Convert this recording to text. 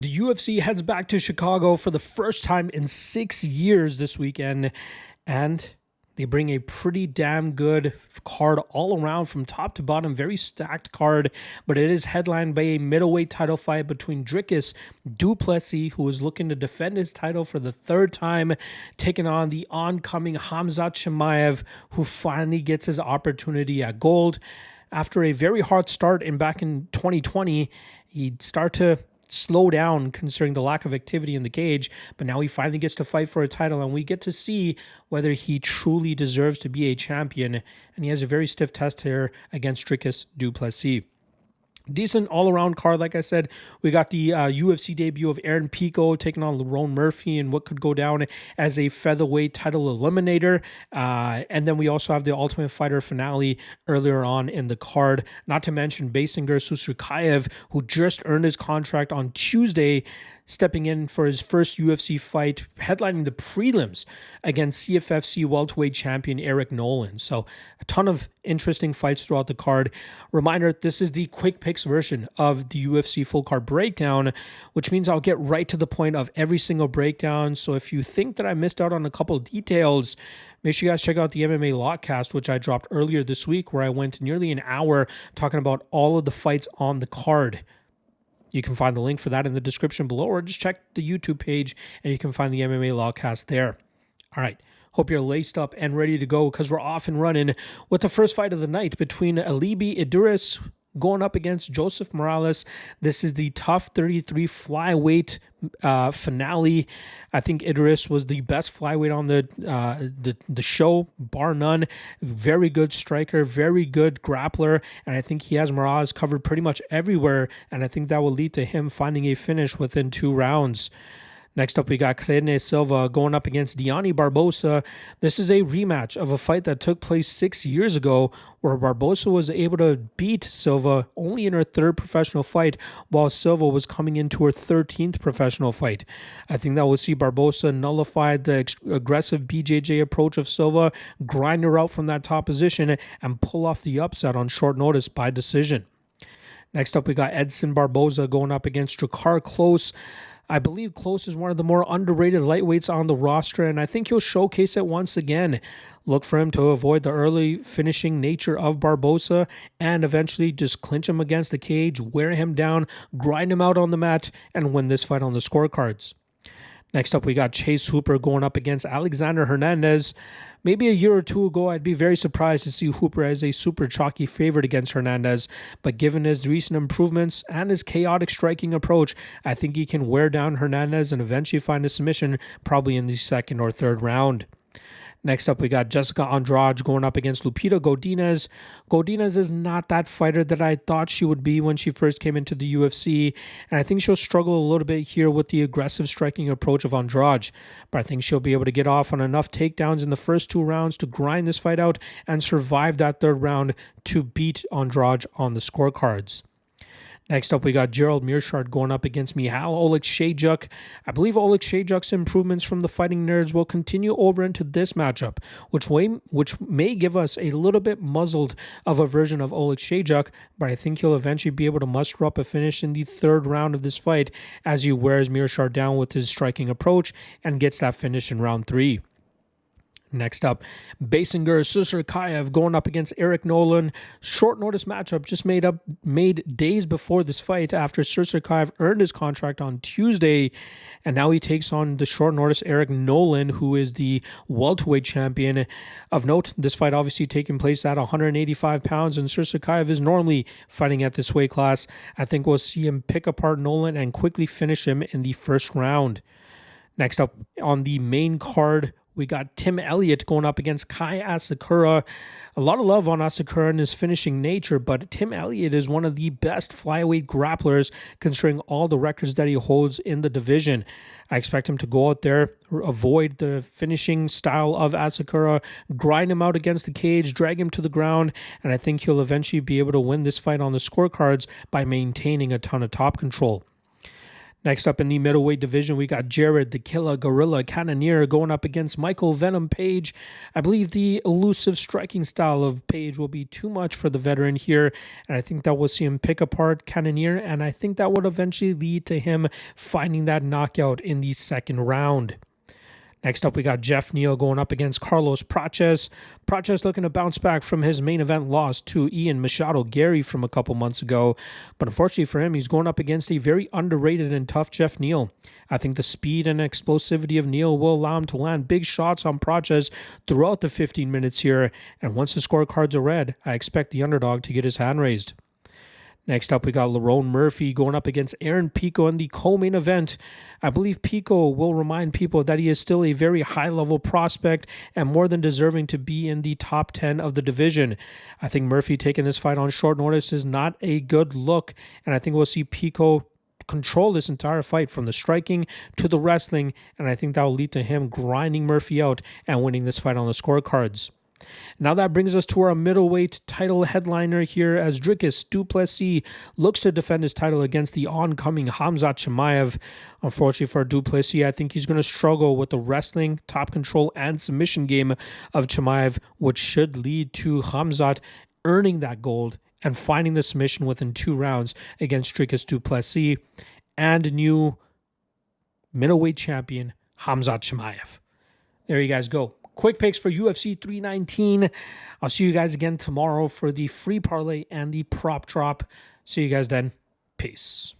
The UFC heads back to Chicago for the first time in 6 years this weekend, and they bring a pretty damn good card all around from top to bottom. Very stacked card, but it is headlined by a middleweight title fight between Dricus du Plessis, who is looking to defend his title for the third time, taking on the oncoming Khamzat Chimaev, who finally gets his opportunity at gold. After a very hard start back in 2020, he'd start to slow down considering the lack of activity in the cage, but now he finally gets to fight for a title, and we get to see whether he truly deserves to be a champion. And he has a very stiff test here against Dricus du Plessis. Decent all-around card, like I said. We got the UFC debut of Aaron Pico taking on Lerone Murphy and what could go down as a featherweight title eliminator. And then we also have the Ultimate Fighter finale earlier on in the card. Not to mention Basinger Susurkaev, who just earned his contract on Tuesday, stepping in for his first UFC fight, headlining the prelims against CFFC welterweight champion Eric Nolan. So a ton of interesting fights throughout the card. Reminder, this is the quick picks version of the UFC full card breakdown, which means I'll get right to the point of every single breakdown. So if you think that I missed out on a couple of details, make sure you guys check out the MMA Lockcast, which I dropped earlier this week, where I went nearly an hour talking about all of the fights on the card. You can find the link for that in the description below, or just check the YouTube page and you can find the MMA Lawcast there. All right. Hope you're laced up and ready to go, because we're off and running with the first fight of the night between Alibi Idiris going up against Joseph Morales. This is the TUF 33 flyweight finale. I think Idiris was the best flyweight on the show, bar none. Very good striker, very good grappler, and I think he has Morales covered pretty much everywhere, and I think that will lead to him finding a finish within 2 rounds. Next up, we got Silva going up against Diani Barbosa. This is a rematch of a fight that took place 6 years ago, where Barbosa was able to beat Silva only in her 3rd professional fight, while Silva was coming into her 13th professional fight. I think that will see Barbosa nullify the aggressive BJJ approach of Silva, grind her out from that top position, and pull off the upset on short notice by decision. Next up, we got Edson Barboza going up against Drakkar Klose. I believe Klose is one of the more underrated lightweights on the roster, and I think he'll showcase it once again. Look for him to avoid the early finishing nature of Barbosa and eventually just clinch him against the cage, wear him down, grind him out on the mat, and win this fight on the scorecards. Next up, we got Chase Hooper going up against Alexander Hernandez. Maybe a year or two ago, I'd be very surprised to see Hooper as a super chalky favorite against Hernandez, but given his recent improvements and his chaotic striking approach, I think he can wear down Hernandez and eventually find a submission, probably in the 2nd or 3rd round. Next up, we got Jessica Andrade going up against Lupita Godinez. Godinez is not that fighter that I thought she would be when she first came into the UFC, and I think she'll struggle a little bit here with the aggressive striking approach of Andrade, but I think she'll be able to get off on enough takedowns in the first 2 rounds to grind this fight out and survive that 3rd round to beat Andrade on the scorecards. Next up, we got Gerald Meerschaert going up against Michal Oleksiejczuk. I believe Oleksiejczuk's improvements from the Fighting Nerds will continue over into this matchup, which may give us a little bit muzzled of a version of Oleksiejczuk, but I think he'll eventually be able to muster up a finish in the 3rd round of this fight as he wears Meerschaert down with his striking approach and gets that finish in round 3. Next up, Basinger Susurkaev going up against Eric Nolan. Short notice matchup just made days before this fight after Susurkaev earned his contract on Tuesday, and now he takes on the short notice Eric Nolan, who is the welterweight champion. Of note, this fight obviously taking place at 185 pounds, and Susurkaev is normally fighting at this weight class. I think we'll see him pick apart Nolan and quickly finish him in the 1st round. Next up on the main card, we got Tim Elliott going up against Kai Asakura. A lot of love on Asakura and his finishing nature, but Tim Elliott is one of the best flyweight grapplers considering all the records that he holds in the division. I expect him to go out there, avoid the finishing style of Asakura, grind him out against the cage, drag him to the ground, and I think he'll eventually be able to win this fight on the scorecards by maintaining a ton of top control. Next up in the middleweight division, we got Jared the Killer Gorilla Cannonier going up against Michael Venom Page. I believe the elusive striking style of Page will be too much for the veteran here, and I think that we'll see him pick apart Cannonier, and I think that would eventually lead to him finding that knockout in the second round. Next up, we got Jeff Neal going up against Carlos Prates. Prates looking to bounce back from his main event loss to Ian Machado Gary from a couple months ago. But unfortunately for him, he's going up against a very underrated and tough Jeff Neal. I think the speed and explosivity of Neal will allow him to land big shots on Prates throughout the 15 minutes here. And once the scorecards are read, I expect the underdog to get his hand raised. Next up, we got Lerone Murphy going up against Aaron Pico in the co-main event. I believe Pico will remind people that he is still a very high-level prospect and more than deserving to be in the top 10 of the division. I think Murphy taking this fight on short notice is not a good look, and I think we'll see Pico control this entire fight from the striking to the wrestling, and I think that will lead to him grinding Murphy out and winning this fight on the scorecards. Now that brings us to our middleweight title headliner here as Dricus du Plessis looks to defend his title against the oncoming Khamzat Chimaev. Unfortunately for du Plessis, I think he's going to struggle with the wrestling, top control, and submission game of Chimaev, which should lead to Khamzat earning that gold and finding the submission within 2 rounds against Dricus du Plessis and new middleweight champion Khamzat Chimaev. There you guys go. Quick picks for UFC 319. I'll see you guys again tomorrow for the free parlay and the prop drop. See you guys then. Peace.